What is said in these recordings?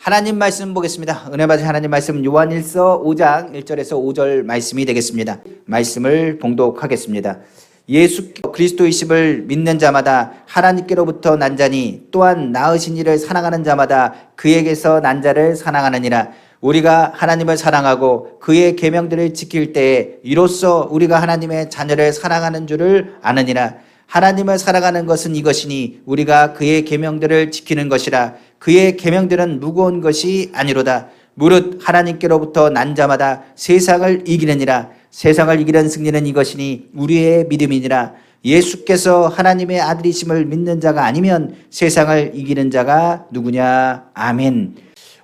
하나님 말씀 보겠습니다. 은혜 받으신 하나님 말씀 요한일서 5장 1절에서 5절 말씀이 되겠습니다. 말씀을 봉독하겠습니다. 예수 그리스도이심을 믿는 자마다 하나님께로부터 난 자니 또한 낳으신 이를 사랑하는 자마다 그에게서 난 자를 사랑하느니라. 우리가 하나님을 사랑하고 그의 계명들을 지킬 때에 이로써 우리가 하나님의 자녀를 사랑하는 줄을 아느니라. 하나님을 사랑하는 것은 이것이니 우리가 그의 계명들을 지키는 것이라. 그의 계명들은 무거운 것이 아니로다. 무릇 하나님께로부터 난 자마다 세상을 이기느니라. 세상을 이기는 승리는 이것이니 우리의 믿음이니라. 예수께서 하나님의 아들이심을 믿는 자가 아니면 세상을 이기는 자가 누구냐. 아멘.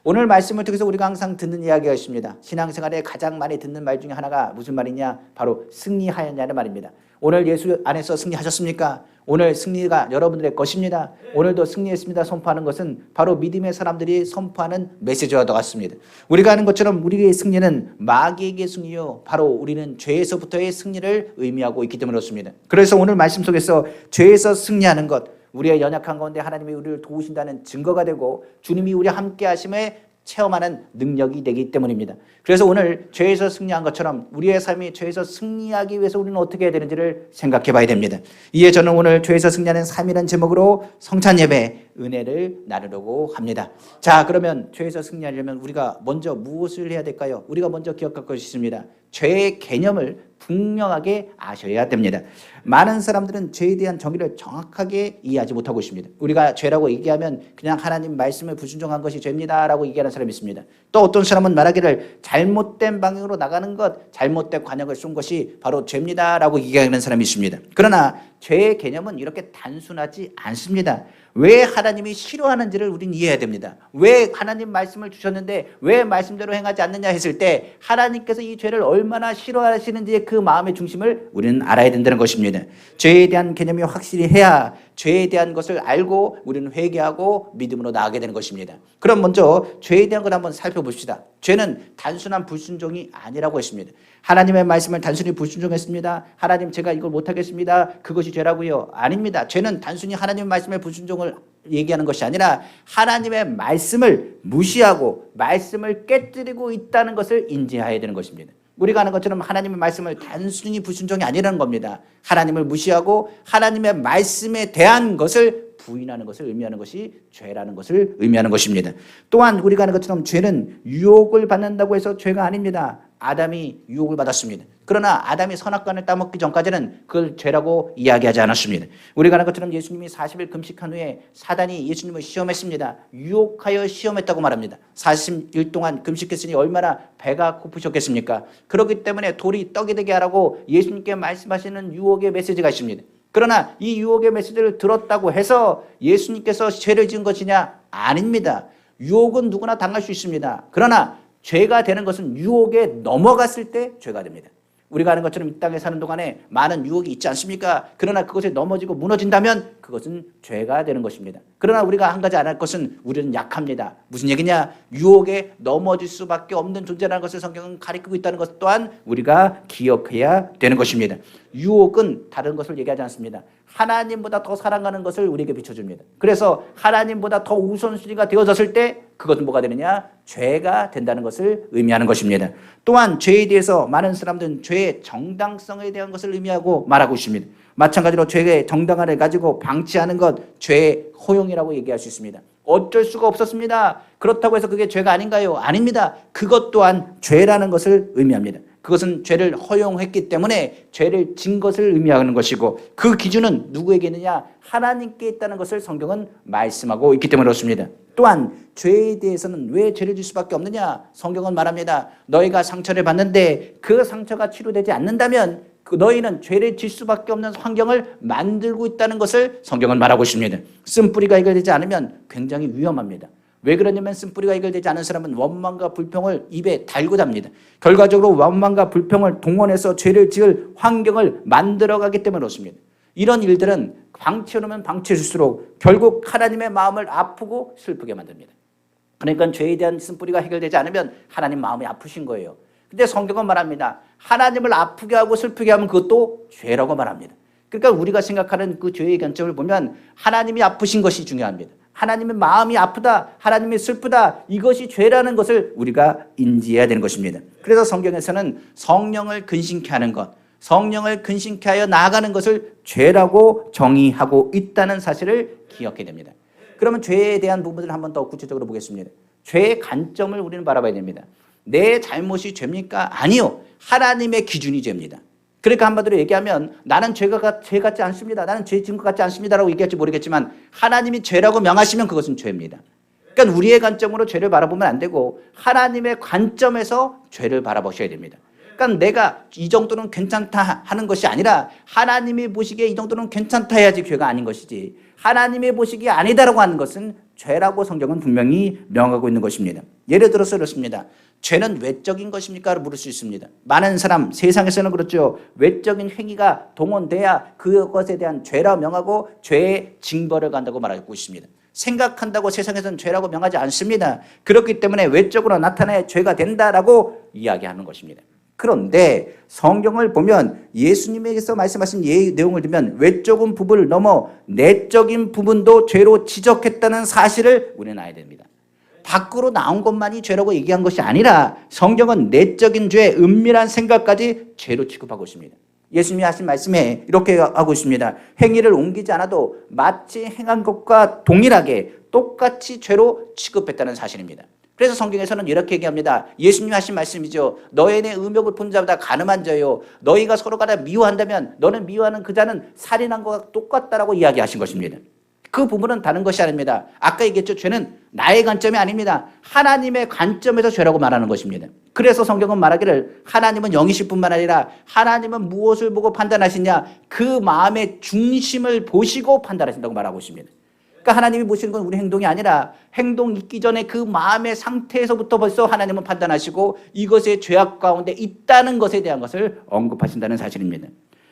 오늘 말씀을 통해서 우리가 항상 듣는 이야기가 있습니다. 신앙생활에 가장 많이 듣는 말 중에 하나가 무슨 말이냐? 바로 승리하였냐는 말입니다. 오늘 예수 안에서 승리하셨습니까? 오늘 승리가 여러분들의 것입니다. 오늘도 승리했습니다 선포하는 것은 바로 믿음의 사람들이 선포하는 메시지와 같습니다. 우리가 아는 것처럼 우리의 승리는 마귀에게 승리요, 바로 우리는 죄에서부터의 승리를 의미하고 있기 때문에 그렇습니다. 그래서 오늘 말씀 속에서 죄에서 승리하는 것, 우리의 연약한 가운데 하나님이 우리를 도우신다는 증거가 되고 주님이 우리와 함께 하심에 체험하는 능력이 되기 때문입니다. 그래서 오늘 죄에서 승리한 것처럼 우리의 삶이 죄에서 승리하기 위해서 우리는 어떻게 해야 되는지를 생각해 봐야 됩니다. 이에 저는 오늘 죄에서 승리하는 삶이라는 제목으로 성찬 예배 은혜를 나누려고 합니다. 자, 그러면 죄에서 승리하려면 우리가 먼저 무엇을 해야 될까요? 우리가 먼저 기억할 것이 있습니다. 죄의 개념을 분명하게 아셔야 됩니다. 많은 사람들은 죄에 대한 정의를 정확하게 이해하지 못하고 있습니다. 우리가 죄라고 얘기하면 그냥 하나님 말씀을 불순종한 것이 죄입니다 라고 얘기하는 사람이 있습니다. 또 어떤 사람은 말하기를 잘못된 방향으로 나가는 것, 잘못된 관역을 쏜 것이 바로 죄입니다 라고 얘기하는 사람이 있습니다. 그러나 죄의 개념은 이렇게 단순하지 않습니다. 왜 하나님이 싫어하는지를 우리는 이해해야 됩니다. 왜 하나님 말씀을 주셨는데 왜 말씀대로 행하지 않느냐 했을 때 하나님께서 이 죄를 얼마나 싫어하시는지의 그 마음의 중심을 우리는 알아야 된다는 것입니다. 죄에 대한 개념이 확실히 해야 죄에 대한 것을 알고 우리는 회개하고 믿음으로 나아가게 되는 것입니다. 그럼 먼저 죄에 대한 걸 한번 살펴봅시다. 죄는 단순한 불순종이 아니라고 했습니다. 하나님의 말씀을 단순히 불순종했습니다. 하나님 제가 이걸 못하겠습니다. 그것이 죄라고요? 아닙니다. 죄는 단순히 하나님의 말씀에 불순종을 얘기하는 것이 아니라 하나님의 말씀을 무시하고 말씀을 깨뜨리고 있다는 것을 인지해야 되는 것입니다. 우리가 아는 것처럼 하나님의 말씀을 단순히 불순종이 아니라는 겁니다. 하나님을 무시하고 하나님의 말씀에 대한 것을 부인하는 것을 의미하는 것이 죄라는 것을 의미하는 것입니다. 또한 우리가 아는 것처럼 죄는 유혹을 받는다고 해서 죄가 아닙니다. 아담이 유혹을 받았습니다. 그러나 아담이 선악과를 따먹기 전까지는 그걸 죄라고 이야기하지 않았습니다. 우리가 아는 것처럼 예수님이 40일 금식한 후에 사단이 예수님을 시험했습니다. 유혹하여 시험했다고 말합니다. 40일 동안 금식했으니 얼마나 배가 고프셨겠습니까? 그렇기 때문에 돌이 떡이 되게 하라고 예수님께 말씀하시는 유혹의 메시지가 있습니다. 그러나 이 유혹의 메시지를 들었다고 해서 예수님께서 죄를 지은 것이냐? 아닙니다. 유혹은 누구나 당할 수 있습니다. 그러나 죄가 되는 것은 유혹에 넘어갔을 때 죄가 됩니다. 우리가 아는 것처럼 이 땅에 사는 동안에 많은 유혹이 있지 않습니까? 그러나 그것에 넘어지고 무너진다면 그것은 죄가 되는 것입니다. 그러나 우리가 한 가지 알 것은 우리는 약합니다. 무슨 얘기냐? 유혹에 넘어질 수밖에 없는 존재라는 것을 성경은 가리키고 있다는 것 또한 우리가 기억해야 되는 것입니다. 유혹은 다른 것을 얘기하지 않습니다. 하나님보다 더 사랑하는 것을 우리에게 비춰줍니다. 그래서 하나님보다 더 우선순위가 되어졌을 때 그것은 뭐가 되느냐? 죄가 된다는 것을 의미하는 것입니다. 또한 죄에 대해서 많은 사람들은 죄의 정당성에 대한 것을 의미하고 말하고 있습니다. 마찬가지로 죄의 정당화를 가지고 방치하는 것, 죄의 허용이라고 얘기할 수 있습니다. 어쩔 수가 없었습니다. 그렇다고 해서 그게 죄가 아닌가요? 아닙니다. 그것 또한 죄라는 것을 의미합니다. 그것은 죄를 허용했기 때문에 죄를 진 것을 의미하는 것이고 그 기준은 누구에게 있느냐? 하나님께 있다는 것을 성경은 말씀하고 있기 때문에 그렇습니다. 또한 죄에 대해서는 왜 죄를 질 수밖에 없느냐? 성경은 말합니다. 너희가 상처를 받는데 그 상처가 치료되지 않는다면 너희는 죄를 질 수밖에 없는 환경을 만들고 있다는 것을 성경은 말하고 있습니다. 쓴뿌리가 해결되지 않으면 굉장히 위험합니다. 왜 그러냐면 쓴뿌리가 해결되지 않은 사람은 원망과 불평을 입에 달고 답니다. 결과적으로 원망과 불평을 동원해서 죄를 지을 환경을 만들어가기 때문에 그렇습니다. 이런 일들은 방치해놓으면 방치해줄수록 결국 하나님의 마음을 아프고 슬프게 만듭니다. 그러니까 죄에 대한 쓴뿌리가 해결되지 않으면 하나님 마음이 아프신 거예요. 근데 성경은 말합니다. 하나님을 아프게 하고 슬프게 하면 그것도 죄라고 말합니다. 그러니까 우리가 생각하는 그 죄의 관점을 보면 하나님이 아프신 것이 중요합니다. 하나님의 마음이 아프다, 하나님이 슬프다, 이것이 죄라는 것을 우리가 인지해야 되는 것입니다. 그래서 성경에서는 성령을 근심케 하는 것, 성령을 근심케 하여 나아가는 것을 죄라고 정의하고 있다는 사실을 기억해야 됩니다. 그러면 죄에 대한 부분을 한번 더 구체적으로 보겠습니다. 죄의 관점을 우리는 바라봐야 됩니다. 내 잘못이 죄입니까? 아니요. 하나님의 기준이 죄입니다. 그러니까 한마디로 얘기하면 나는 죄 같지 않습니다. 나는 죄 지은 것 같지 않습니다라고 얘기할지 모르겠지만 하나님이 죄라고 명하시면 그것은 죄입니다. 그러니까 우리의 관점으로 죄를 바라보면 안 되고 하나님의 관점에서 죄를 바라보셔야 됩니다. 그러니까 내가 이 정도는 괜찮다 하는 것이 아니라 하나님이 보시기에 이 정도는 괜찮다 해야지 죄가 아닌 것이지, 하나님이 보시기에 아니다라고 하는 것은 죄라고 성경은 분명히 명하고 있는 것입니다. 예를 들어서 이렇습니다. 죄는 외적인 것입니까? 물을 수 있습니다. 많은 사람, 세상에서는 그렇죠. 외적인 행위가 동원돼야 그것에 대한 죄라 명하고 죄의 징벌을 간다고 말하고 있습니다. 생각한다고 세상에서는 죄라고 명하지 않습니다. 그렇기 때문에 외적으로 나타나야 죄가 된다라고 이야기하는 것입니다. 그런데 성경을 보면 예수님에게서 말씀하신 내용을 들면 외적인 부분을 넘어 내적인 부분도 죄로 지적했다는 사실을 우리는 알아야 됩니다. 밖으로 나온 것만이 죄라고 얘기한 것이 아니라 성경은 내적인 죄, 은밀한 생각까지 죄로 취급하고 있습니다. 예수님이 하신 말씀에 이렇게 하고 있습니다. 행위를 옮기지 않아도 마치 행한 것과 동일하게 똑같이 죄로 취급했다는 사실입니다. 그래서 성경에서는 이렇게 얘기합니다. 예수님이 하신 말씀이죠. 너희의 의욕을 본 자보다 가늠한 자요. 너희가 서로가 다 미워한다면 너는 미워하는 그 자는 살인한 것과 똑같다라고 이야기하신 것입니다. 그 부분은 다른 것이 아닙니다. 아까 얘기했죠. 죄는 나의 관점이 아닙니다. 하나님의 관점에서 죄라고 말하는 것입니다. 그래서 성경은 말하기를 하나님은 영이실 뿐만 아니라 하나님은 무엇을 보고 판단하시냐, 그 마음의 중심을 보시고 판단하신다고 말하고 있습니다. 그러니까 하나님이 보시는 건 우리 행동이 아니라 행동 있기 전에 그 마음의 상태에서부터 벌써 하나님은 판단하시고 이것의 죄악 가운데 있다는 것에 대한 것을 언급하신다는 사실입니다.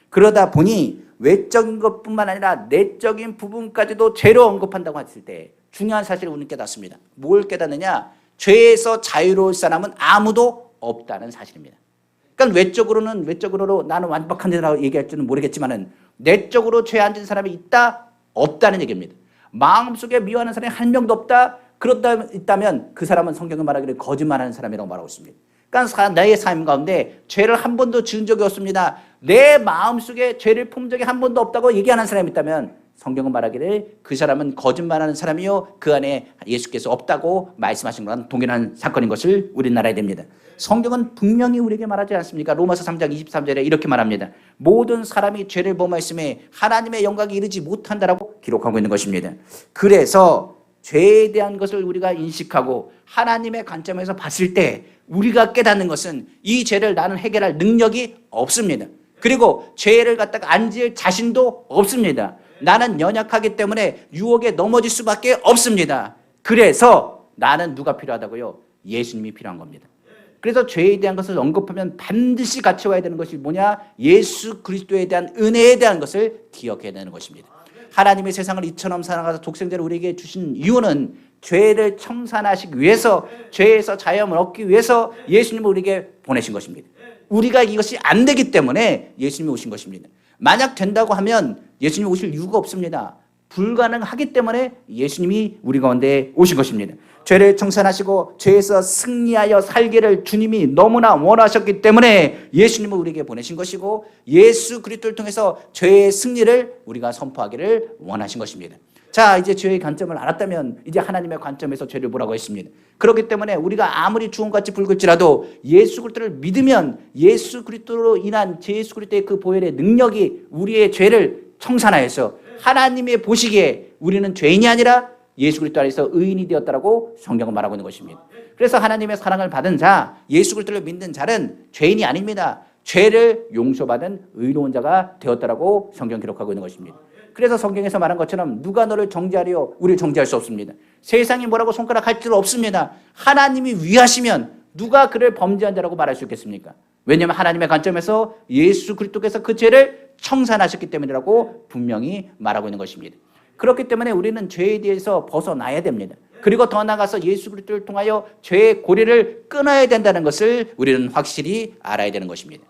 그러다 보니 외적인 것뿐만 아니라 내적인 부분까지도 죄로 언급한다고 했을 때 중요한 사실을 우리는 깨닫습니다. 뭘 깨닫느냐? 죄에서 자유로울 사람은 아무도 없다는 사실입니다. 그러니까 외적으로 나는 완벽한 자라고 얘기할지는 모르겠지만은 내적으로 죄 안 지은 사람이 있다? 없다는 얘기입니다. 마음속에 미워하는 사람이 한 명도 없다? 그렇다 있다면 그 사람은 성경이 말하기를 거짓말하는 사람이라고 말하고 있습니다. 그러니까 나의 삶 가운데 죄를 한 번도 지은 적이 없습니다. 내 마음속에 죄를 품은 적이 한 번도 없다고 얘기하는 사람이 있다면 성경은 말하기를 그 사람은 거짓말하는 사람이요 그 안에 예수께서 없다고 말씀하신 것과는 동일한 사건인 것을 우리는 알아야 됩니다. 성경은 분명히 우리에게 말하지 않습니까? 로마서 3장 23절에 이렇게 말합니다. 모든 사람이 죄를 범하였음에 하나님의 영광에 이르지 못한다라고 기록하고 있는 것입니다. 그래서 죄에 대한 것을 우리가 인식하고 하나님의 관점에서 봤을 때 우리가 깨닫는 것은 이 죄를 나는 해결할 능력이 없습니다. 그리고 죄를 갖다가 안 지을 자신도 없습니다. 나는 연약하기 때문에 유혹에 넘어질 수밖에 없습니다. 그래서 나는 누가 필요하다고요? 예수님이 필요한 겁니다. 그래서 죄에 대한 것을 언급하면 반드시 같이 와야 되는 것이 뭐냐? 예수 그리스도에 대한 은혜에 대한 것을 기억해야 되는 것입니다. 하나님이 세상을 이처럼 사랑하사 독생자를 우리에게 주신 이유는 죄를 청산하시기 위해서, 죄에서 자유함을 얻기 위해서 예수님을 우리에게 보내신 것입니다. 우리가 이것이 안 되기 때문에 예수님이 오신 것입니다. 만약 된다고 하면 예수님이 오실 이유가 없습니다. 불가능하기 때문에 예수님이 우리 가운데 오신 것입니다. 죄를 청산하시고 죄에서 승리하여 살기를 주님이 너무나 원하셨기 때문에 예수님을 우리에게 보내신 것이고 예수 그리스도를 통해서 죄의 승리를 우리가 선포하기를 원하신 것입니다. 자, 이제 죄의 관점을 알았다면 이제 하나님의 관점에서 죄를 보라고 했습니다. 그렇기 때문에 우리가 아무리 주홍같이 붉을지라도 예수 그리스도를 믿으면 예수 그리스도로 인한 예수 그리스도의 그 보혈의 능력이 우리의 죄를 청산하여서 하나님의 보시기에 우리는 죄인이 아니라 예수 그리스도 안에서 의인이 되었다라고 성경은 말하고 있는 것입니다. 그래서 하나님의 사랑을 받은 자, 예수 그리스도를 믿는 자는 죄인이 아닙니다. 죄를 용서받은 의로운 자가 되었다라고 성경 기록하고 있는 것입니다. 그래서 성경에서 말한 것처럼 누가 너를 정죄하려? 우리를 정죄할 수 없습니다. 세상이 뭐라고 손가락할 줄 없습니다. 하나님이 위하시면 누가 그를 범죄한 자라고 말할 수 있겠습니까? 왜냐하면 하나님의 관점에서 예수 그리스도께서 그 죄를 청산하셨기 때문이라고 분명히 말하고 있는 것입니다. 그렇기 때문에 우리는 죄에 대해서 벗어나야 됩니다. 그리고 더 나아가서 예수 그리스도를 통하여 죄의 고리를 끊어야 된다는 것을 우리는 확실히 알아야 되는 것입니다.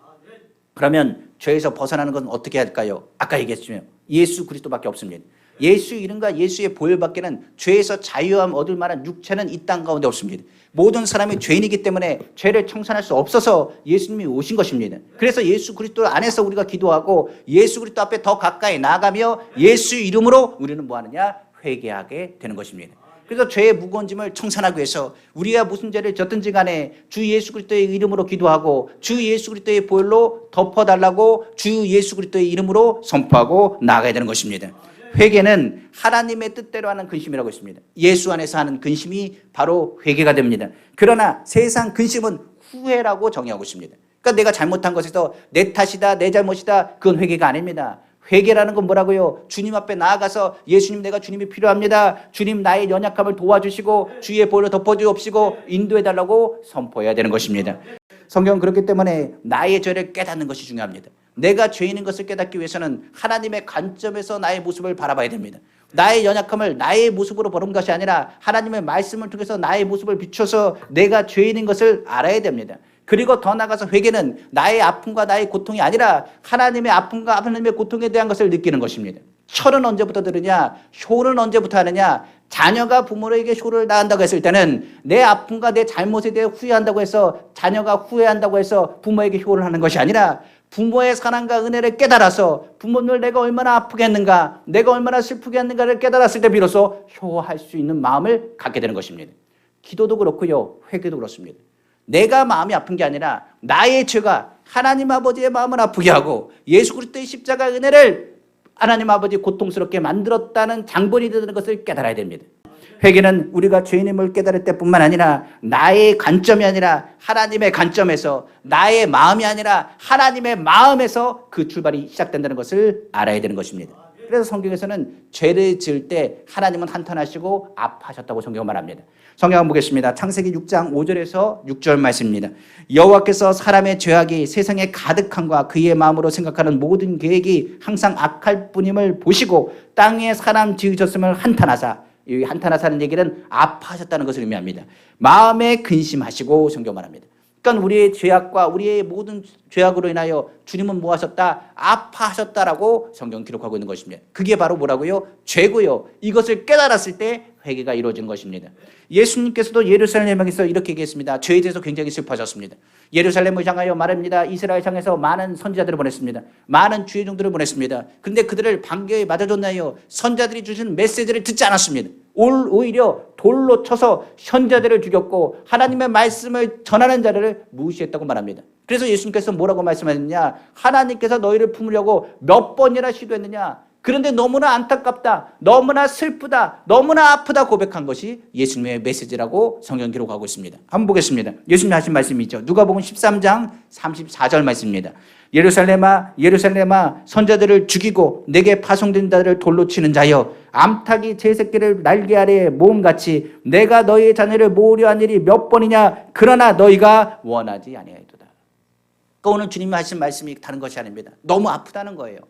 그러면 죄에서 벗어나는 것은 어떻게 할까요? 아까 얘기했지만 예수 그리스도밖에 없습니다. 예수 이름과 예수의 보혈밖에는 죄에서 자유함 얻을 만한 육체는 이 땅 가운데 없습니다. 모든 사람이 죄인이기 때문에 죄를 청산할 수 없어서 예수님이 오신 것입니다. 그래서 예수 그리스도 안에서 우리가 기도하고 예수 그리스도 앞에 더 가까이 나아가며 예수 이름으로 우리는 뭐하느냐? 회개하게 되는 것입니다. 그래서 죄의 무거운 짐을 청산하기 위해서 우리가 무슨 죄를 졌든지 간에 주 예수 그리스도의 이름으로 기도하고 주 예수 그리스도의 보혈로 덮어달라고 주 예수 그리스도의 이름으로 선포하고 나아가야 되는 것입니다. 회개는 하나님의 뜻대로 하는 근심이라고 했습니다. 예수 안에서 하는 근심이 바로 회개가 됩니다. 그러나 세상 근심은 후회라고 정의하고 있습니다. 그러니까 내가 잘못한 것에서 내 탓이다, 내 잘못이다, 그건 회개가 아닙니다. 회개라는 건 뭐라고요? 주님 앞에 나아가서 예수님 내가 주님이 필요합니다. 주님 나의 연약함을 도와주시고 주의 보혈로 덮어주옵시고 인도해달라고 선포해야 되는 것입니다. 성경은 그렇기 때문에 나의 죄를 깨닫는 것이 중요합니다. 내가 죄인인 것을 깨닫기 위해서는 하나님의 관점에서 나의 모습을 바라봐야 됩니다. 나의 연약함을 나의 모습으로 보는 것이 아니라 하나님의 말씀을 통해서 나의 모습을 비춰서 내가 죄인인 것을 알아야 됩니다. 그리고 더 나아가서 회개는 나의 아픔과 나의 고통이 아니라 하나님의 아픔과 하나님의 고통에 대한 것을 느끼는 것입니다. 철은 언제부터 들으냐? 효는 언제부터 하느냐? 자녀가 부모에게 효를 다한다고 했을 때는 내 아픔과 내 잘못에 대해 후회한다고 해서 자녀가 후회한다고 해서 부모에게 효를 하는 것이 아니라 부모의 사랑과 은혜를 깨달아서 부모님을 내가 얼마나 아프게 했는가, 내가 얼마나 슬프게 했는가를 깨달았을 때 비로소 효할 수 있는 마음을 갖게 되는 것입니다. 기도도 그렇고요, 회개도 그렇습니다. 내가 마음이 아픈 게 아니라 나의 죄가 하나님 아버지의 마음을 아프게 하고 예수 그리스도의 십자가 은혜를 하나님 아버지 고통스럽게 만들었다는 장본이 되는 것을 깨달아야 됩니다. 회개는 우리가 죄인임을 깨달을 때뿐만 아니라 나의 관점이 아니라 하나님의 관점에서 나의 마음이 아니라 하나님의 마음에서 그 출발이 시작된다는 것을 알아야 되는 것입니다. 그래서 성경에서는 죄를 지을 때 하나님은 한탄하시고 아파하셨다고 성경은 말합니다. 성경 한번 보겠습니다. 창세기 6장 5절에서 6절 말씀입니다. 여호와께서 사람의 죄악이 세상에 가득함과 그의 마음으로 생각하는 모든 계획이 항상 악할 뿐임을 보시고 땅에 사람 지으셨음을 한탄하사, 이 한탄하사는 얘기는 아파하셨다는 것을 의미합니다. 마음에 근심하시고 성경 말합니다. 그러니까 우리의 죄악과 우리의 모든 죄악으로 인하여 주님은 뭐 하셨다? 아파하셨다라고 성경 기록하고 있는 것입니다. 그게 바로 뭐라고요? 죄고요. 이것을 깨달았을 때 회개가 이루어진 것입니다. 예수님께서도 예루살렘에서 이렇게 얘기했습니다. 죄에 대해서 굉장히 슬퍼하셨습니다. 예루살렘을 향하여 말합니다. 이스라엘 향해서 많은 선지자들을 보냈습니다. 많은 주의 종들을 보냈습니다. 그런데 그들을 반겨에 맞아줬나요? 선자들이 주신 메시지를 듣지 않았습니다. 오히려 돌로 쳐서 선자들을 죽였고 하나님의 말씀을 전하는 자를 무시했다고 말합니다. 그래서 예수님께서 뭐라고 말씀하셨느냐? 하나님께서 너희를 품으려고 몇 번이나 시도했느냐? 그런데 너무나 안타깝다, 너무나 슬프다, 너무나 아프다 고백한 것이 예수님의 메시지라고 성경 기록하고 있습니다. 한번 보겠습니다. 예수님이 하신 말씀이 있죠. 누가복음 13장 34절 말씀입니다. 예루살렘아 예루살렘아 선자들을 죽이고 내게 파송된 자들을 돌로 치는 자여, 암탉이 제 새끼를 날개 아래에 모음같이 내가 너희의 자녀를 모으려 한 일이 몇 번이냐? 그러나 너희가 원하지 아니하였도다. 그러니까 오늘 주님이 하신 말씀이 다른 것이 아닙니다. 너무 아프다는 거예요.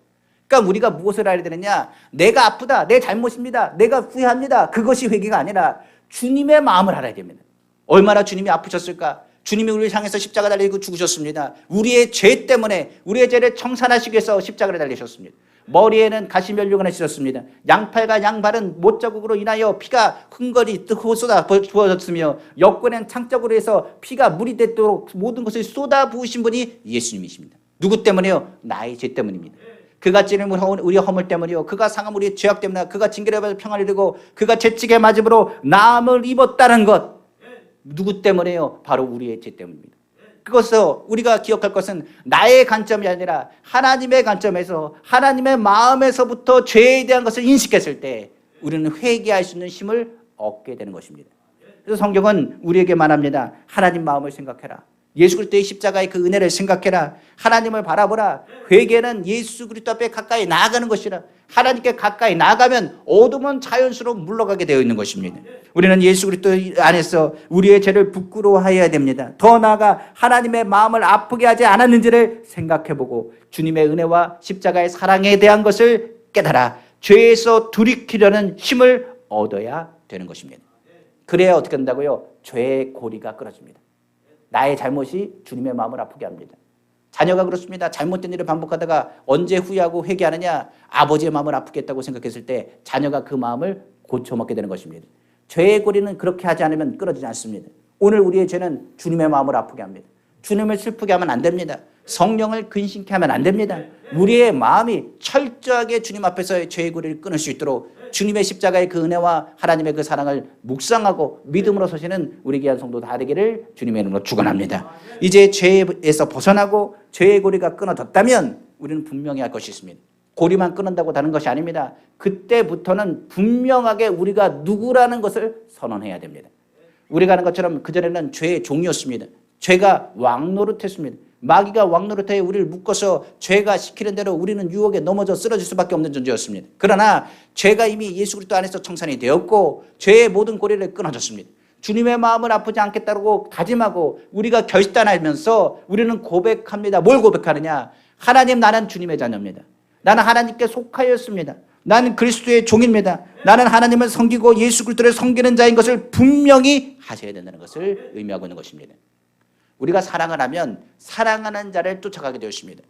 그러니까 우리가 무엇을 알아야 되느냐? 내가 아프다, 내 잘못입니다, 내가 후회합니다, 그것이 회개가 아니라 주님의 마음을 알아야 됩니다. 얼마나 주님이 아프셨을까? 주님이 우리를 향해서 십자가 달리고 죽으셨습니다. 우리의 죄 때문에 우리의 죄를 청산하시기 위해서 십자가를 달리셨습니다. 머리에는 가시면류관을 씌셨습니다. 양팔과 양발은 못자국으로 인하여 피가 흥건히 쏟아 부어졌으며 옆구리는 창자국으로 해서 피가 물이 되도록 모든 것을 쏟아 부으신 분이 예수님이십니다. 누구 때문에요? 나의 죄 때문입니다. 그가 찌른 우리의 허물 때문이요, 그가 상함 우리의 죄악 때문에, 그가 징계를 받아 평안을 이루고 그가 채찍에 맞음으로 나음을 입었다는 것, 누구 때문에요? 바로 우리의 죄 때문입니다. 그것을 우리가 기억할 것은 나의 관점이 아니라 하나님의 관점에서 하나님의 마음에서부터 죄에 대한 것을 인식했을 때 우리는 회개할 수 있는 힘을 얻게 되는 것입니다. 그래서 성경은 우리에게 말합니다. 하나님 마음을 생각해라. 예수 그리스도의 십자가의 그 은혜를 생각해라. 하나님을 바라보라. 회개는 예수 그리스도 앞에 가까이 나아가는 것이라. 하나님께 가까이 나아가면 어둠은 자연스러워 물러가게 되어 있는 것입니다. 우리는 예수 그리스도 안에서 우리의 죄를 부끄러워해야 됩니다. 더 나아가 하나님의 마음을 아프게 하지 않았는지를 생각해보고 주님의 은혜와 십자가의 사랑에 대한 것을 깨달아 죄에서 돌이키려는 힘을 얻어야 되는 것입니다. 그래야 어떻게 된다고요? 죄의 고리가 끊어집니다. 나의 잘못이 주님의 마음을 아프게 합니다. 자녀가 그렇습니다. 잘못된 일을 반복하다가 언제 후회하고 회개하느냐? 아버지의 마음을 아프겠다고 생각했을 때 자녀가 그 마음을 고쳐먹게 되는 것입니다. 죄의 고리는 그렇게 하지 않으면 끊어지지 않습니다. 오늘 우리의 죄는 주님의 마음을 아프게 합니다. 주님을 슬프게 하면 안 됩니다. 성령을 근심케 하면 안 됩니다. 우리의 마음이 철저하게 주님 앞에서의 죄의 고리를 끊을 수 있도록 주님의 십자가의 그 은혜와 하나님의 그 사랑을 묵상하고 믿음으로 서시는 우리 귀한 성도 다 되기를 주님의 이름으로 축원합니다. 이제 죄에서 벗어나고 죄의 고리가 끊어졌다면 우리는 분명히 할 것이 있습니다. 고리만 끊는다고 다는 것이 아닙니다. 그때부터는 분명하게 우리가 누구라는 것을 선언해야 됩니다. 우리가 하는 것처럼 그전에는 죄의 종이었습니다. 죄가 왕노릇했습니다. 마귀가 왕노릇하에 우리를 묶어서 죄가 시키는 대로 우리는 유혹에 넘어져 쓰러질 수밖에 없는 존재였습니다. 그러나 죄가 이미 예수 그리스도 안에서 청산이 되었고 죄의 모든 고리를 끊어졌습니다. 주님의 마음을 아프지 않겠다고 다짐하고 우리가 결단하면서 우리는 고백합니다. 뭘 고백하느냐? 하나님, 나는 주님의 자녀입니다. 나는 하나님께 속하였습니다. 나는 그리스도의 종입니다. 나는 하나님을 섬기고 예수 그리스도를 섬기는 자인 것을 분명히 하셔야 된다는 것을 의미하고 있는 것입니다. 우리가 사랑을 하면 사랑하는 자를 쫓아가게 되었습니다.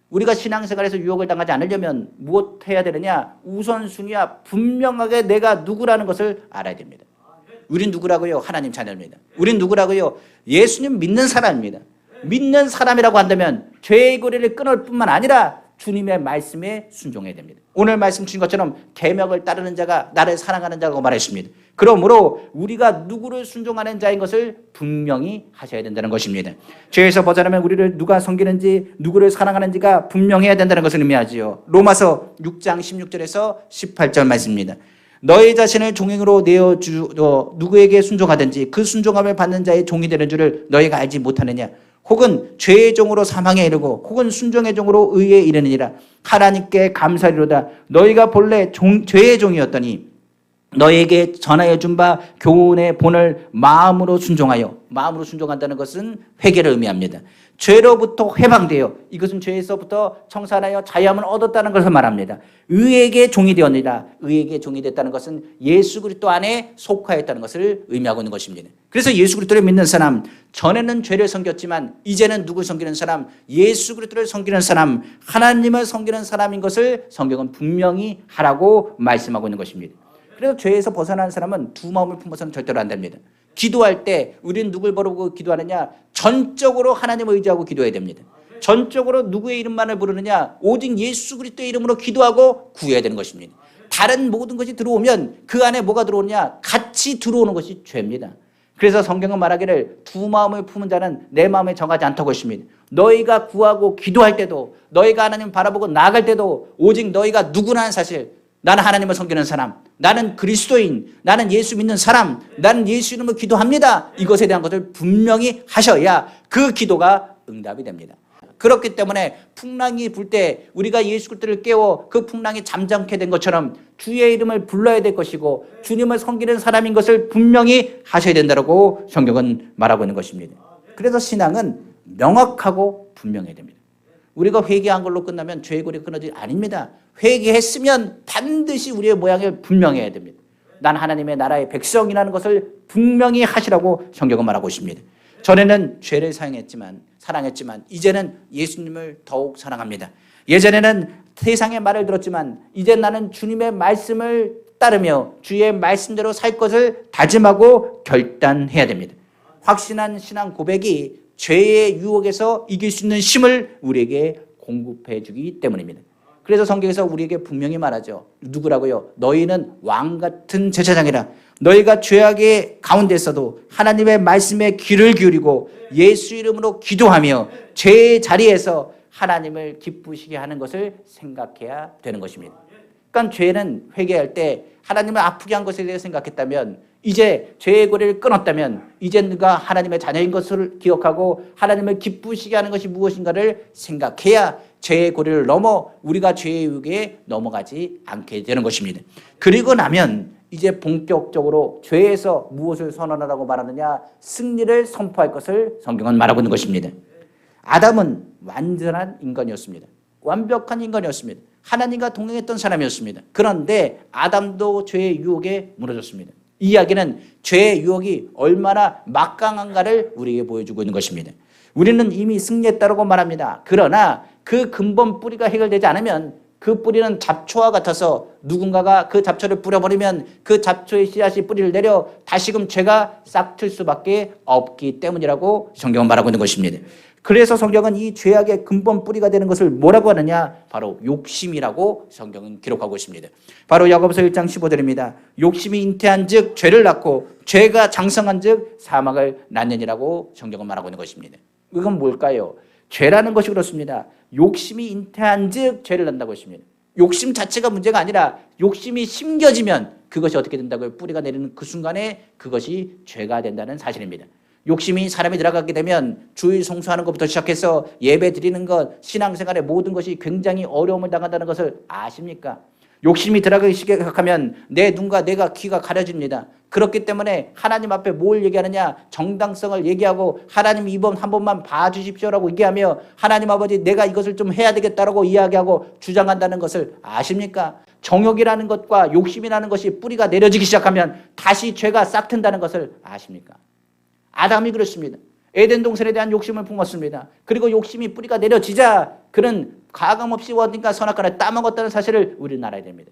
우리가 신앙생활에서 유혹을 당하지 않으려면 무엇 해야 되느냐? 우선순위와 분명하게 내가 누구라는 것을 알아야 됩니다. 우린 누구라고요? 하나님 자녀입니다. 우린 누구라고요? 예수님 믿는 사람입니다. 믿는 사람이라고 한다면 죄의 고리를 끊을 뿐만 아니라 주님의 말씀에 순종해야 됩니다. 오늘 말씀 주신 것처럼 계명을 따르는 자가 나를 사랑하는 자라고 말했습니다. 그러므로 우리가 누구를 순종하는 자인 것을 분명히 하셔야 된다는 것입니다. 죄에서 벗어나면 우리를 누가 섬기는지 누구를 사랑하는지가 분명해야 된다는 것을 의미하지요. 로마서 6장 16절에서 18절 말씀입니다. 너희 자신을 종행으로 내어주어 누구에게 순종하든지 그 순종함을 받는 자의 종이 되는 줄을 너희가 알지 못하느냐? 혹은 죄의 종으로 사망에 이르고 혹은 순종의 종으로 의에 이르느니라. 하나님께 감사리로다. 너희가 본래 죄의 종이었더니 너희에게 전하여 준 바 교훈의 본을 마음으로 순종하여, 마음으로 순종한다는 것은 회개를 의미합니다. 죄로부터 해방되어, 이것은 죄에서부터 청산하여 자유함을 얻었다는 것을 말합니다. 의에게 종이 되었느니라. 의에게 종이 됐다는 것은 예수 그리스도 안에 속하였다는 것을 의미하고 있는 것입니다. 그래서 예수 그리스도를 믿는 사람, 전에는 죄를 섬겼지만 이제는 누굴 섬기는 사람? 예수 그리스도를 섬기는 사람, 하나님을 섬기는 사람인 것을 성경은 분명히 하라고 말씀하고 있는 것입니다. 그래서 죄에서 벗어나는 사람은 두 마음을 품어서는 절대로 안 됩니다. 기도할 때 우리는 누굴 바라보고 기도하느냐? 전적으로 하나님을 의지하고 기도해야 됩니다. 전적으로 누구의 이름만을 부르느냐? 오직 예수 그리스도의 이름으로 기도하고 구해야 되는 것입니다. 다른 모든 것이 들어오면 그 안에 뭐가 들어오느냐? 같이 들어오는 것이 죄입니다. 그래서 성경은 말하기를 두 마음을 품은 자는 내 마음에 정하지 않다고 했습니다. 너희가 구하고 기도할 때도, 너희가 하나님 바라보고 나아갈 때도 오직 너희가 누구라는 사실, 나는 하나님을 섬기는 사람, 나는 그리스도인, 나는 예수 믿는 사람, 나는 예수 이름으로 기도합니다. 이것에 대한 것을 분명히 하셔야 그 기도가 응답이 됩니다. 그렇기 때문에 풍랑이 불 때 우리가 예수 그리스도를 깨워 그 풍랑이 잠잠케 된 것처럼 주의 이름을 불러야 될 것이고 주님을 섬기는 사람인 것을 분명히 하셔야 된다고 성경은 말하고 있는 것입니다. 그래서 신앙은 명확하고 분명해야 됩니다. 우리가 회개한 걸로 끝나면 죄의 고리가 끊어지지 아닙니다. 회개했으면 반드시 우리의 모양을 분명해야 됩니다. 난 하나님의 나라의 백성이라는 것을 분명히 하시라고 성경은 말하고 있습니다. 전에는 죄를 사랑했지만 이제는 예수님을 더욱 사랑합니다. 예전에는 세상의 말을 들었지만 이제 나는 주님의 말씀을 따르며 주의 말씀대로 살 것을 다짐하고 결단해야 됩니다. 확신한 신앙 고백이 죄의 유혹에서 이길 수 있는 힘을 우리에게 공급해 주기 때문입니다. 그래서 성경에서 우리에게 분명히 말하죠. 누구라고요? 너희는 왕같은 제사장이라. 너희가 죄악의 가운데 있어도 하나님의 말씀에 귀를 기울이고 예수 이름으로 기도하며 죄의 자리에서 하나님을 기쁘시게 하는 것을 생각해야 되는 것입니다. 그러니까 죄는 회개할 때 하나님을 아프게 한 것에 대해 생각했다면 이제 죄의 고리를 끊었다면 이제 네가 하나님의 자녀인 것을 기억하고 하나님을 기쁘시게 하는 것이 무엇인가를 생각해야 죄의 고리를 넘어 우리가 죄의 유혹에 넘어가지 않게 되는 것입니다. 그리고 나면 이제 본격적으로 죄에서 무엇을 선언하라고 말하느냐? 승리를 선포할 것을 성경은 말하고 있는 것입니다. 아담은 완전한 인간이었습니다. 완벽한 인간이었습니다. 하나님과 동행했던 사람이었습니다. 그런데 아담도 죄의 유혹에 무너졌습니다. 이 이야기는 죄의 유혹이 얼마나 막강한가를 우리에게 보여주고 있는 것입니다. 우리는 이미 승리했다고 말합니다. 그러나 그 근본 뿌리가 해결되지 않으면 그 뿌리는 잡초와 같아서 누군가가 그 잡초를 뿌려버리면 그 잡초의 씨앗이 뿌리를 내려 다시금 죄가 싹틀 수밖에 없기 때문이라고 성경은 말하고 있는 것입니다. 그래서 성경은 이 죄악의 근본 뿌리가 되는 것을 뭐라고 하느냐? 바로 욕심이라고 성경은 기록하고 있습니다. 바로 야고보서 1장 15절입니다. 욕심이 잉태한 즉 죄를 낳고 죄가 장성한 즉 사망을 낳느니라고 성경은 말하고 있는 것입니다. 이건 뭘까요? 죄라는 것이 그렇습니다. 욕심이 잉태한 즉 죄를 낳는다고 했습니다. 욕심 자체가 문제가 아니라 욕심이 심겨지면 그것이 어떻게 된다고요? 뿌리가 내리는 그 순간에 그것이 죄가 된다는 사실입니다. 욕심이 사람이 들어가게 되면 주일 송수하는 것부터 시작해서 예배 드리는 것, 신앙생활의 모든 것이 굉장히 어려움을 당한다는 것을 아십니까? 욕심이 들어가기 시작하면 내 눈과 내가 귀가 가려집니다. 그렇기 때문에 하나님 앞에 뭘 얘기하느냐? 정당성을 얘기하고 하나님 이번 한 번만 봐주십시오라고 얘기하며 하나님 아버지 내가 이것을 좀 해야 되겠다라고 이야기하고 주장한다는 것을 아십니까? 정욕이라는 것과 욕심이라는 것이 뿌리가 내려지기 시작하면 다시 죄가 싹튼다는 것을 아십니까? 아담이 그렇습니다. 에덴 동산에 대한 욕심을 품었습니다. 그리고 욕심이 뿌리가 내려지자 그는 가감없이 어딘가 선악과를 따먹었다는 사실을 우리는 알아야 됩니다.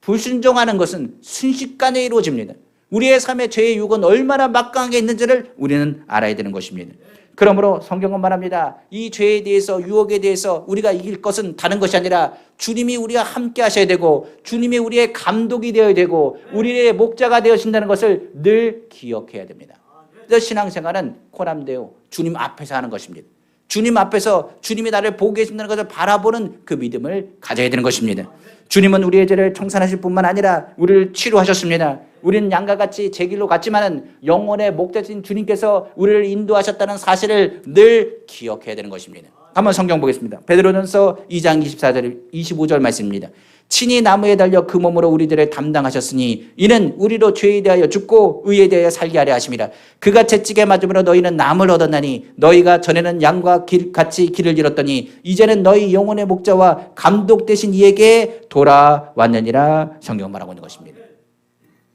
불순종하는 것은 순식간에 이루어집니다. 우리의 삶의 죄의 유혹은 얼마나 막강하게 있는지를 우리는 알아야 되는 것입니다. 그러므로 성경은 말합니다. 이 죄에 대해서 유혹에 대해서 우리가 이길 것은 다른 것이 아니라 주님이 우리와 함께 하셔야 되고 주님이 우리의 감독이 되어야 되고 우리의 목자가 되어신다는 것을 늘 기억해야 됩니다. 신앙생활은 코람데오 주님 앞에서 하는 것입니다. 주님 앞에서 주님이 나를 보고 계신다는 것을 바라보는 그 믿음을 가져야 되는 것입니다. 주님은 우리의 죄를 청산하실 뿐만 아니라 우리를 치료하셨습니다. 우리는 양과 같이 제 길로 갔지만은 영혼의 목자신 주님께서 우리를 인도하셨다는 사실을 늘 기억해야 되는 것입니다. 한번 성경 보겠습니다. 베드로전서 2장 24절 25절 말씀입니다. 친히 나무에 달려 그 몸으로 우리들을 담당하셨으니 이는 우리로 죄에 대하여 죽고 의에 대하여 살게 하려 하심이라. 그가 채찍에 맞음으로 너희는 남을 얻었나니 너희가 전에는 양과 같이 길을 잃었더니 이제는 너희 영혼의 목자와 감독 되신 이에게 돌아왔느니라. 성경은 말하고 있는 것입니다.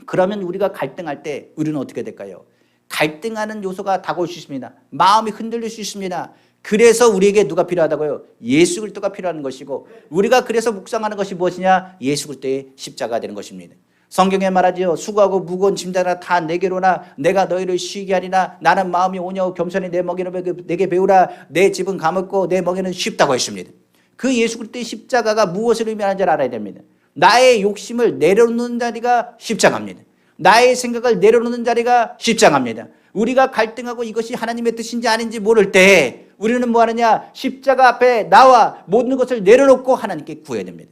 그러면 우리가 갈등할 때 우리는 어떻게 될까요? 갈등하는 요소가 다가올 수 있습니다. 마음이 흔들릴 수 있습니다. 그래서 우리에게 누가 필요하다고요? 예수 그리스도가 필요한 것이고 우리가 그래서 묵상하는 것이 무엇이냐? 예수 그리스도의 십자가가 되는 것입니다. 성경에 말하지요. 수고하고 무거운 짐자라 다 내게로나 내가 너희를 쉬게 하리나 나는 마음이 오냐고 겸손히 내 먹이는 내게 배우라. 내 집은 가볍고 내 먹이는 쉽다고 했습니다. 그 예수 그리스도의 십자가가 무엇을 의미하는지를 알아야 됩니다. 나의 욕심을 내려놓는 자리가 십자가입니다. 나의 생각을 내려놓는 자리가 십자가입니다. 우리가 갈등하고 이것이 하나님의 뜻인지 아닌지 모를 때 우리는 뭐 하느냐? 십자가 앞에 나와 모든 것을 내려놓고 하나님께 구해야 됩니다.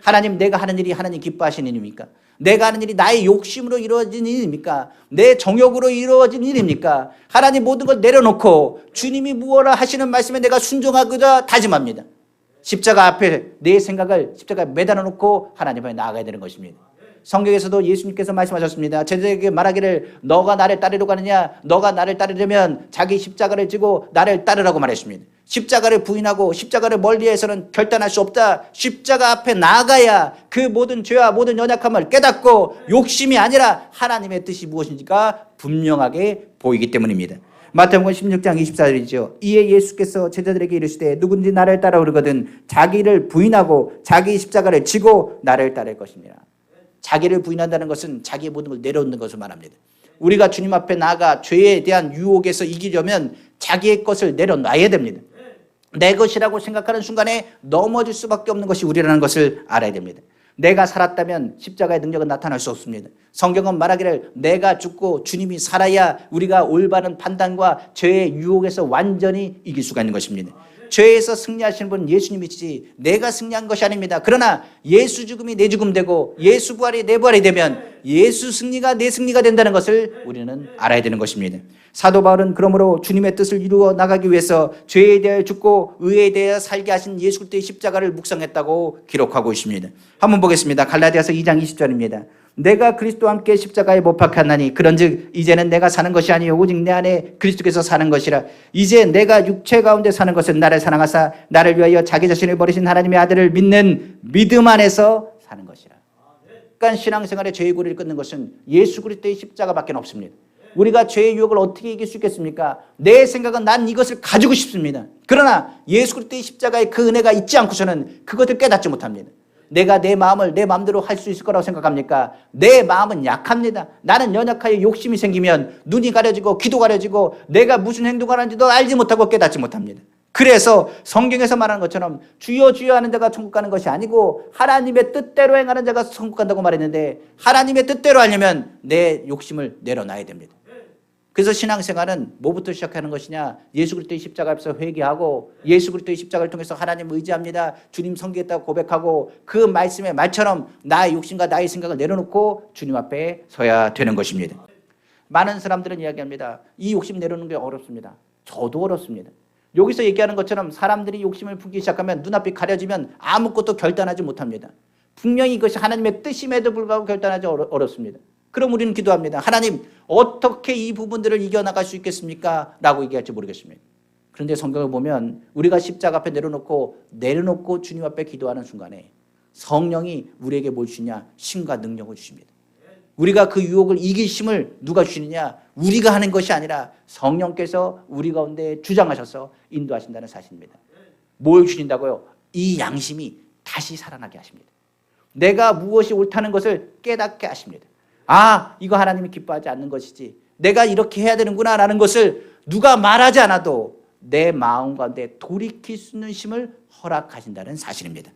하나님, 내가 하는 일이 하나님 기뻐하시는 일입니까? 내가 하는 일이 나의 욕심으로 이루어진 일입니까? 내 정욕으로 이루어진 일입니까? 하나님 모든 걸 내려놓고 주님이 무엇라 하시는 말씀에 내가 순종하고자 다짐합니다. 십자가 앞에 내 생각을 십자가에 매달아 놓고 하나님 앞에 나아가야 되는 것입니다. 성경에서도 예수님께서 말씀하셨습니다. 제자에게 말하기를 너가 나를 따르려고 하느냐? 너가 나를 따르려면 자기 십자가를 지고 나를 따르라고 말했습니다. 십자가를 부인하고 십자가를 멀리해서는 결단할 수 없다. 십자가 앞에 나아가야 그 모든 죄와 모든 연약함을 깨닫고 욕심이 아니라 하나님의 뜻이 무엇인지가 분명하게 보이기 때문입니다. 마태복음 16장 24절이죠. 이에 예수께서 제자들에게 이르시되 누구든지 나를 따라오려거든 자기를 부인하고 자기 십자가를 지고 나를 따를 것이니라. 자기를 부인한다는 것은 자기의 모든 걸 내려놓는 것을 말합니다. 우리가 주님 앞에 나아가 죄에 대한 유혹에서 이기려면 자기의 것을 내려놔야 됩니다. 내 것이라고 생각하는 순간에 넘어질 수밖에 없는 것이 우리라는 것을 알아야 됩니다. 내가 살았다면 십자가의 능력은 나타날 수 없습니다. 성경은 말하기를 내가 죽고 주님이 살아야 우리가 올바른 판단과 죄의 유혹에서 완전히 이길 수가 있는 것입니다. 죄에서 승리하시는 분은 예수님이지 내가 승리한 것이 아닙니다. 그러나 예수 죽음이 내 죽음 되고 예수 부활이 내 부활이 되면 예수 승리가 내 승리가 된다는 것을 우리는 알아야 되는 것입니다. 사도 바울은 그러므로 주님의 뜻을 이루어 나가기 위해서 죄에 대하여 죽고 의에 대하여 살게 하신 예수 그리스도의 십자가를 묵상했다고 기록하고 있습니다. 한번 보겠습니다. 갈라디아서 2장 20절입니다. 내가 그리스도와 함께 십자가에 못 박혔나니 그런즉 이제는 내가 사는 것이 아니요 오직 내 안에 그리스도께서 사는 것이라. 이제 내가 육체 가운데 사는 것은 나를 사랑하사 나를 위하여 자기 자신을 버리신 하나님의 아들을 믿는 믿음 안에서 사는 것이라. 그러니까 신앙생활의 죄의 고리를 끊는 것은 예수 그리스도의 십자가밖에 없습니다. 우리가 죄의 유혹을 어떻게 이길 수 있겠습니까? 내 생각은 난 이것을 가지고 싶습니다. 그러나 예수 그리스도의 십자가의 그 은혜가 있지 않고서는 그것을 깨닫지 못합니다. 내가 내 마음을 내 마음대로 할 수 있을 거라고 생각합니까? 내 마음은 약합니다. 나는 연약하여 욕심이 생기면 눈이 가려지고 귀도 가려지고 내가 무슨 행동을 하는지도 알지 못하고 깨닫지 못합니다. 그래서 성경에서 말하는 것처럼 주여 주여 하는 자가 천국 가는 것이 아니고 하나님의 뜻대로 행하는 자가 천국 간다고 말했는데, 하나님의 뜻대로 하려면 내 욕심을 내려놔야 됩니다. 그래서 신앙생활은 뭐부터 시작하는 것이냐? 예수 그리스도의 십자가 앞에서 회개하고 예수 그리스도의 십자가를 통해서 하나님 의지합니다, 주님 섬기겠다고 고백하고 그 말씀의 말처럼 나의 욕심과 나의 생각을 내려놓고 주님 앞에 서야 되는 것입니다. 많은 사람들은 이야기합니다. 이 욕심 내려놓는 게 어렵습니다. 저도 어렵습니다. 여기서 얘기하는 것처럼 사람들이 욕심을 품기 시작하면 눈앞이 가려지면 아무것도 결단하지 못합니다. 분명히 이것이 하나님의 뜻임에도 불구하고 결단하지 어렵습니다. 그럼 우리는 기도합니다. 하나님, 어떻게 이 부분들을 이겨나갈 수 있겠습니까? 라고 얘기할지 모르겠습니다. 그런데 성경을 보면 우리가 십자가 앞에 내려놓고 주님 앞에 기도하는 순간에 성령이 우리에게 뭘 주냐? 힘과 능력을 주십니다. 우리가 그 유혹을 이길 힘을 누가 주시느냐? 우리가 하는 것이 아니라 성령께서 우리 가운데 주장하셔서 인도하신다는 사실입니다. 뭘 주신다고요? 이 양심이 다시 살아나게 하십니다. 내가 무엇이 옳다는 것을 깨닫게 하십니다. 아, 이거 하나님이 기뻐하지 않는 것이지, 내가 이렇게 해야 되는구나 라는 것을 누가 말하지 않아도 내 마음 가운데 돌이킬 수 있는 힘을 허락하신다는 사실입니다.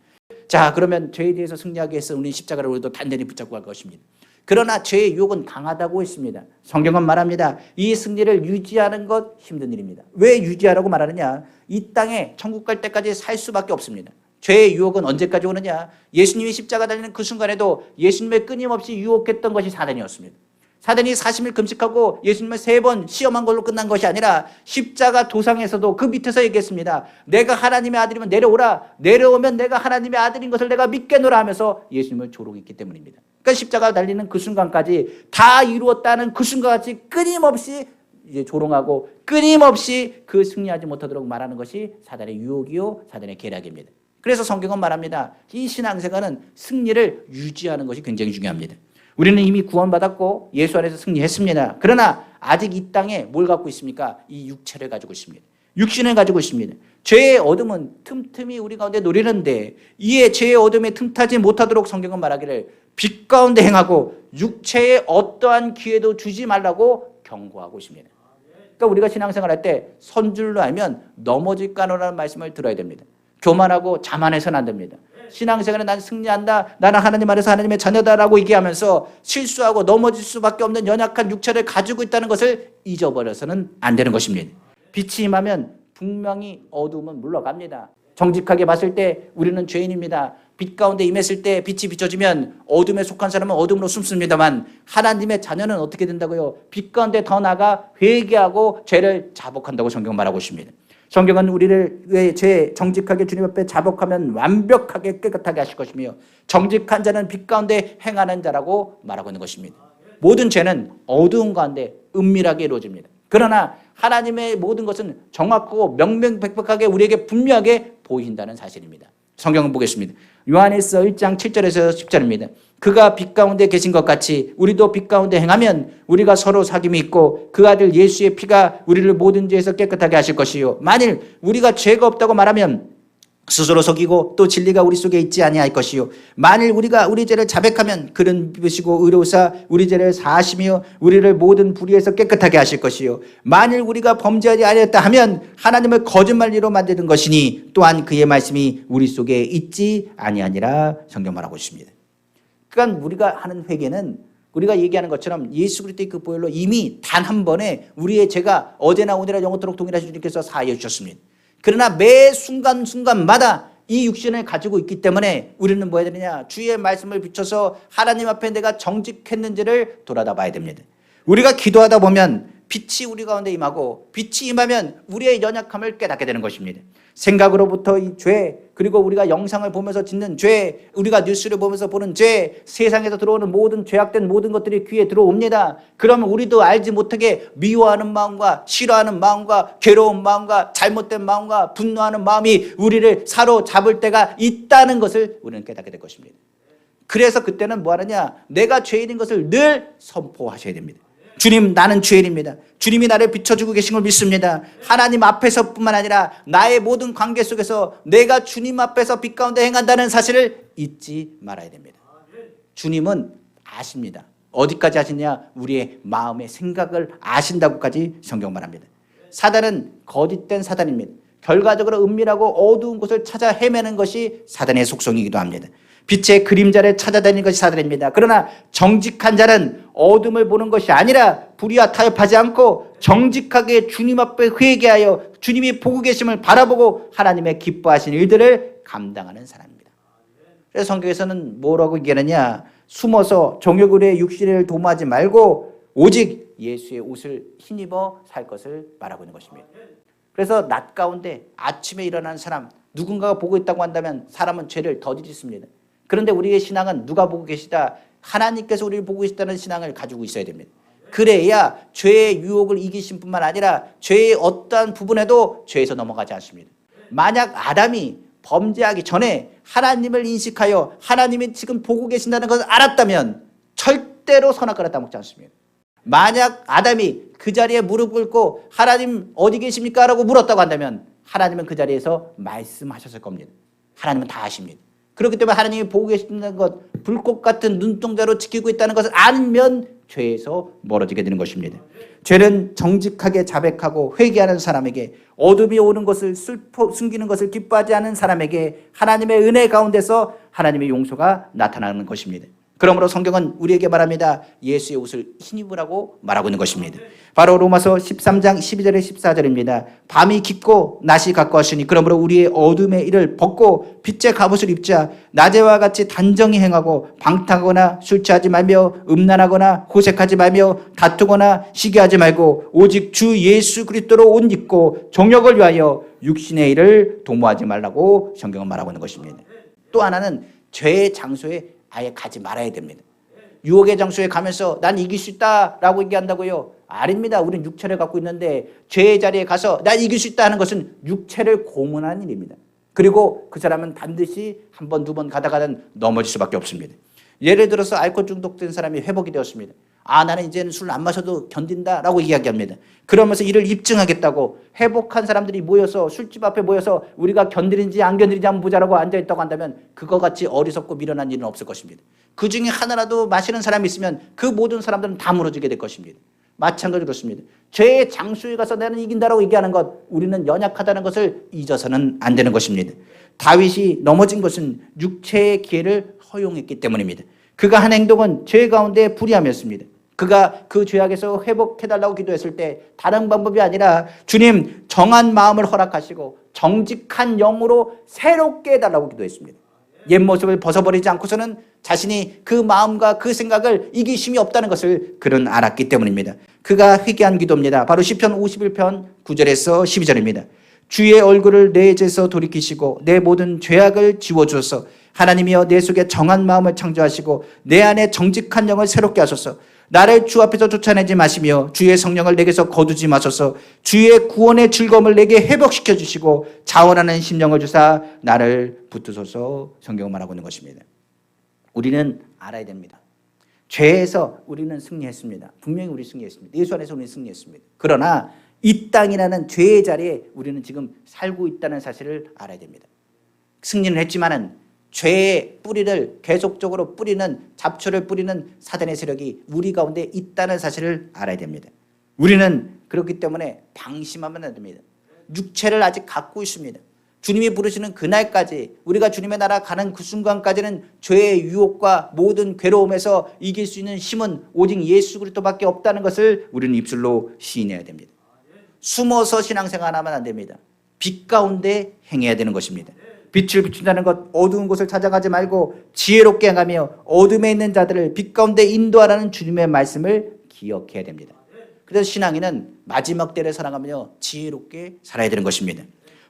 자, 그러면 죄에 대해서 승리하기 위해서 우리는 십자가를 우리도 단단히 붙잡고 갈 것입니다. 그러나 죄의 유혹은 강하다고 했습니다. 성경은 말합니다. 이 승리를 유지하는 것 힘든 일입니다. 왜 유지하라고 말하느냐? 이 땅에 천국 갈 때까지 살 수밖에 없습니다. 죄의 유혹은 언제까지 오느냐? 예수님이 십자가 달리는 그 순간에도 예수님을 끊임없이 유혹했던 것이 사단이었습니다. 사단이 40일 금식하고 예수님을 3번 시험한 걸로 끝난 것이 아니라 십자가 도상에서도 그 밑에서 얘기했습니다. 내가 하나님의 아들이면 내려오라. 내려오면 내가 하나님의 아들인 것을 내가 믿겠노라 하면서 예수님을 조롱했기 때문입니다. 그러니까 십자가 달리는 그 순간까지 다 이루었다는 그 순간까지 끊임없이 이제 조롱하고 끊임없이 그 승리하지 못하도록 말하는 것이 사단의 유혹이요, 사단의 계략입니다. 그래서 성경은 말합니다. 이 신앙생활은 승리를 유지하는 것이 굉장히 중요합니다. 우리는 이미 구원받았고 예수 안에서 승리했습니다. 그러나 아직 이 땅에 뭘 갖고 있습니까? 이 육체를 가지고 있습니다. 육신을 가지고 있습니다. 죄의 어둠은 틈틈이 우리 가운데 노리는데 이에 죄의 어둠에 틈타지 못하도록 성경은 말하기를 빛 가운데 행하고 육체에 어떠한 기회도 주지 말라고 경고하고 있습니다. 그러니까 우리가 신앙생활 할 때 선줄로 알면 넘어질까노라는 말씀을 들어야 됩니다. 교만하고 자만해서는 안 됩니다. 신앙생활에 난 승리한다, 나는 하나님 안에서 하나님의 자녀다라고 얘기하면서 실수하고 넘어질 수밖에 없는 연약한 육체를 가지고 있다는 것을 잊어버려서는 안 되는 것입니다. 빛이 임하면 분명히 어두움은 물러갑니다. 정직하게 봤을 때 우리는 죄인입니다. 빛 가운데 임했을 때 빛이 비춰지면 어둠에 속한 사람은 어둠으로 숨습니다만 하나님의 자녀는 어떻게 된다고요? 빛 가운데 더 나아가 회개하고 죄를 자복한다고 성경은 말하고 있습니다. 성경은 우리를 왜 죄 정직하게 주님 앞에 자복하면 완벽하게 깨끗하게 하실 것이며 정직한 자는 빛 가운데 행하는 자라고 말하고 있는 것입니다. 모든 죄는 어두운 가운데 은밀하게 이루어집니다. 그러나 하나님의 모든 것은 정확하고 명명백백하게 우리에게 분명하게 보인다는 사실입니다. 성경을 보겠습니다. 요한일서 1장 7절에서 10절입니다. 그가 빛 가운데 계신 것 같이 우리도 빛 가운데 행하면 우리가 서로 사귐이 있고 그 아들 예수의 피가 우리를 모든 죄에서 깨끗하게 하실 것이요 만일 우리가 죄가 없다고 말하면 스스로 속이고 또 진리가 우리 속에 있지 아니할 것이요 만일 우리가 우리 죄를 자백하면 그는 믿으시고 의로우사 우리 죄를 사하시며 우리를 모든 불의에서 깨끗하게 하실 것이요 만일 우리가 범죄하지 아니했다 하면 하나님을 거짓말리로 만드는 것이니 또한 그의 말씀이 우리 속에 있지 아니하니라 성경 말하고 있습니다. 그러니까 우리가 하는 회개는 우리가 얘기하는 것처럼 예수 그리스도의 그 보혈로 이미 단 한 번에 우리의 죄가 어제나 오늘이나 영원토록 동일하신 주님께서 사하여 주셨습니다. 그러나 매 순간순간마다 이 육신을 가지고 있기 때문에 우리는 뭐 해야 되느냐? 주의 말씀을 비춰서 하나님 앞에 내가 정직했는지를 돌아다 봐야 됩니다. 우리가 기도하다 보면 빛이 우리 가운데 임하고 빛이 임하면 우리의 연약함을 깨닫게 되는 것입니다. 생각으로부터 이 죄, 그리고 우리가 영상을 보면서 짓는 죄, 우리가 뉴스를 보면서 보는 죄, 세상에서 들어오는 모든 죄악된 모든 것들이 귀에 들어옵니다. 그러면 우리도 알지 못하게 미워하는 마음과 싫어하는 마음과 괴로운 마음과 잘못된 마음과 분노하는 마음이 우리를 사로잡을 때가 있다는 것을 우리는 깨닫게 될 것입니다. 그래서 그때는 뭐 하느냐? 내가 죄인인 것을 늘 선포하셔야 됩니다. 주님, 나는 죄인입니다. 주님이 나를 비춰주고 계신 걸 믿습니다. 하나님 앞에서뿐만 아니라 나의 모든 관계 속에서 내가 주님 앞에서 빛 가운데 행한다는 사실을 잊지 말아야 됩니다. 주님은 아십니다. 어디까지 아시냐? 우리의 마음의 생각을 아신다고까지 성경 말합니다. 사단은 거짓된 사단입니다. 결과적으로 은밀하고 어두운 곳을 찾아 헤매는 것이 사단의 속성이기도 합니다. 빛의 그림자를 찾아다니는 것이 사단입니다. 그러나 정직한 자는 어둠을 보는 것이 아니라 불의와 타협하지 않고 정직하게 주님 앞에 회개하여 주님이 보고 계심을 바라보고 하나님의 기뻐하신 일들을 감당하는 사람입니다. 그래서 성경에서는 뭐라고 얘기하느냐? 숨어서 정욕의 육신을 도모하지 말고 오직 예수의 옷을 힘입어 살 것을 말하고 있는 것입니다. 그래서 낮 가운데 아침에 일어나는 사람, 누군가가 보고 있다고 한다면 사람은 죄를 더 짓습니다. 그런데 우리의 신앙은 누가 보고 계시다? 하나님께서 우리를 보고 계시다는 신앙을 가지고 있어야 됩니다. 그래야 죄의 유혹을 이기신 뿐만 아니라 죄의 어떠한 부분에도 죄에서 넘어가지 않습니다. 만약 아담이 범죄하기 전에 하나님을 인식하여 하나님이 지금 보고 계신다는 것을 알았다면 절대로 선악과를 따먹지 않습니다. 만약 아담이 그 자리에 무릎 꿇고 하나님 어디 계십니까? 라고 물었다고 한다면 하나님은 그 자리에서 말씀하셨을 겁니다. 하나님은 다 아십니다. 그렇기 때문에 하나님이 보고 계신다는 것, 불꽃 같은 눈동자로 지키고 있다는 것을 알면 죄에서 멀어지게 되는 것입니다. 죄는 정직하게 자백하고 회개하는 사람에게, 어둠이 오는 것을 숨기는 것을 기뻐하지 않은 사람에게 하나님의 은혜 가운데서 하나님의 용서가 나타나는 것입니다. 그러므로 성경은 우리에게 말합니다. 예수의 옷을 힘입으라고 말하고 있는 것입니다. 바로 로마서 13장 12절에 14절입니다. 밤이 깊고 낮이 가까웠으니 그러므로 우리의 어둠의 일을 벗고 빛의 갑옷을 입자. 낮에와 같이 단정히 행하고 방탕하거나 술 취하지 말며 음란하거나 호색하지 말며 다투거나 시기하지 말고 오직 주 예수 그리스도로 옷 입고 정욕을 위하여 육신의 일을 도모하지 말라고 성경은 말하고 있는 것입니다. 또 하나는 죄의 장소에 아예 가지 말아야 됩니다. 유혹의 장소에 가면서 난 이길 수 있다라고 얘기한다고요? 아닙니다. 우리는 육체를 갖고 있는데 죄의 자리에 가서 난 이길 수 있다 하는 것은 육체를 고문하는 일입니다. 그리고 그 사람은 반드시 한 번, 두 번 가다가는 넘어질 수밖에 없습니다. 예를 들어서 알코올 중독된 사람이 회복이 되었습니다. 나는 이제는 술 안 마셔도 견딘다라고 이야기합니다. 그러면서 이를 입증하겠다고 회복한 사람들이 모여서 술집 앞에 모여서 우리가 견디는지 안 견디는지 한번 보자라고 앉아있다고 한다면 그거 같이 어리석고 미련한 일은 없을 것입니다. 그 중에 하나라도 마시는 사람이 있으면 그 모든 사람들은 다 무너지게 될 것입니다. 마찬가지로 그렇습니다. 죄의 장소에 가서 나는 이긴다라고 얘기하는 것, 우리는 연약하다는 것을 잊어서는 안 되는 것입니다. 다윗이 넘어진 것은 육체의 기회를 허용했기 때문입니다. 그가 한 행동은 죄 가운데 불의함이었습니다. 그가 그 죄악에서 회복해달라고 기도했을 때 다른 방법이 아니라 주님 정한 마음을 허락하시고 정직한 영으로 새롭게 해달라고 기도했습니다. 옛 모습을 벗어버리지 않고서는 자신이 그 마음과 그 생각을 이길 힘이 없다는 것을 그는 알았기 때문입니다. 그가 회개한 기도입니다. 바로 시편 51편 9절에서 12절입니다. 주의 얼굴을 내 죄에서 돌이키시고 내 모든 죄악을 지워주소서. 하나님이여 내 속에 정한 마음을 창조하시고 내 안에 정직한 영을 새롭게 하소서. 나를 주 앞에서 쫓아내지 마시며 주의 성령을 내게서 거두지 마소서. 주의 구원의 즐거움을 내게 회복시켜 주시고 자원하는 심령을 주사 나를 붙드소서. 성경을 말하고 있는 것입니다. 우리는 알아야 됩니다. 죄에서 우리는 승리했습니다. 분명히 우리 승리했습니다. 예수 안에서 우리는 승리했습니다. 그러나 이 땅이라는 죄의 자리에 우리는 지금 살고 있다는 사실을 알아야 됩니다. 승리는 했지만은 죄의 뿌리를 계속적으로 뿌리는, 잡초를 뿌리는 사단의 세력이 우리 가운데 있다는 사실을 알아야 됩니다. 우리는 그렇기 때문에 방심하면 안 됩니다. 육체를 아직 갖고 있습니다. 주님이 부르시는 그날까지, 우리가 주님의 나라 가는 그 순간까지는 죄의 유혹과 모든 괴로움에서 이길 수 있는 힘은 오직 예수 그리스도밖에 없다는 것을 우리는 입술로 시인해야 됩니다. 숨어서 신앙생활하면 안 됩니다. 빛 가운데 행해야 되는 것입니다. 빛을 비춘다는 것, 어두운 곳을 찾아가지 말고 지혜롭게 행하며 어둠에 있는 자들을 빛 가운데 인도하라는 주님의 말씀을 기억해야 됩니다. 그래서 신앙인은 마지막 때를 살아가며 지혜롭게 살아야 되는 것입니다.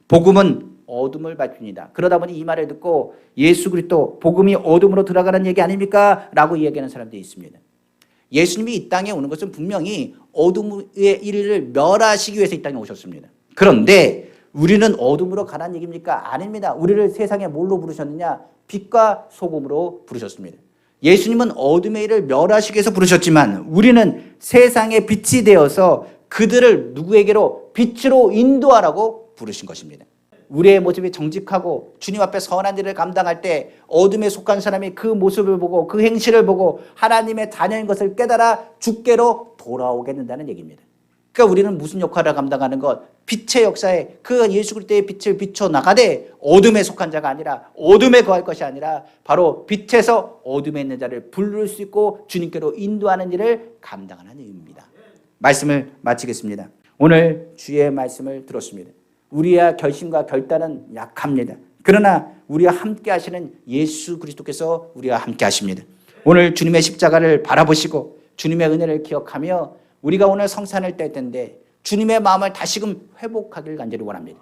복음은 어둠을 밝힙니다. 그러다 보니 이 말을 듣고 예수 그리스도 복음이 어둠으로 들어가는 얘기 아닙니까? 라고 이야기하는 사람들이 있습니다. 예수님이 이 땅에 오는 것은 분명히 어둠의 일을 멸하시기 위해서 이 땅에 오셨습니다. 그런데 우리는 어둠으로 가라는 얘기입니까? 아닙니다. 우리를 세상에 뭘로 부르셨느냐? 빛과 소금으로 부르셨습니다. 예수님은 어둠의 일을 멸하시기 위해서 부르셨지만 우리는 세상의 빛이 되어서 그들을 누구에게로 빛으로 인도하라고 부르신 것입니다. 우리의 모습이 정직하고 주님 앞에 선한 일을 감당할 때 어둠에 속한 사람이 그 모습을 보고 그 행실을 보고 하나님의 자녀인 것을 깨달아 주께로 돌아오게 된다는 얘기입니다. 그러니까 우리는 무슨 역할을 감당하는 것? 빛의 역사에 그 예수 그리스도의 빛을 비춰나가되 어둠에 속한 자가 아니라 어둠에 거할 것이 아니라 바로 빛에서 어둠에 있는 자를 부를 수 있고 주님께로 인도하는 일을 감당하는 의미입니다. 말씀을 마치겠습니다. 오늘 주의 말씀을 들었습니다. 우리의 결심과 결단은 약합니다. 그러나 우리와 함께 하시는 예수 그리스도께서 우리와 함께 하십니다. 오늘 주님의 십자가를 바라보시고 주님의 은혜를 기억하며 우리가 오늘 성찬을 뗄 텐데 주님의 마음을 다시금 회복하길 간절히 원합니다.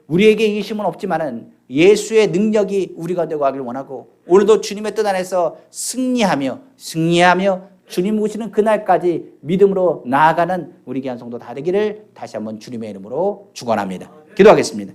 우리에게 이심은 없지만은 예수의 능력이 우리가 되고 하길 원하고 오늘도 주님의 뜻 안에서 승리하며 주님 오시는 그날까지 믿음으로 나아가는 우리 귀한 성도 다 되기를 다시 한번 주님의 이름으로 축원합니다. 기도하겠습니다.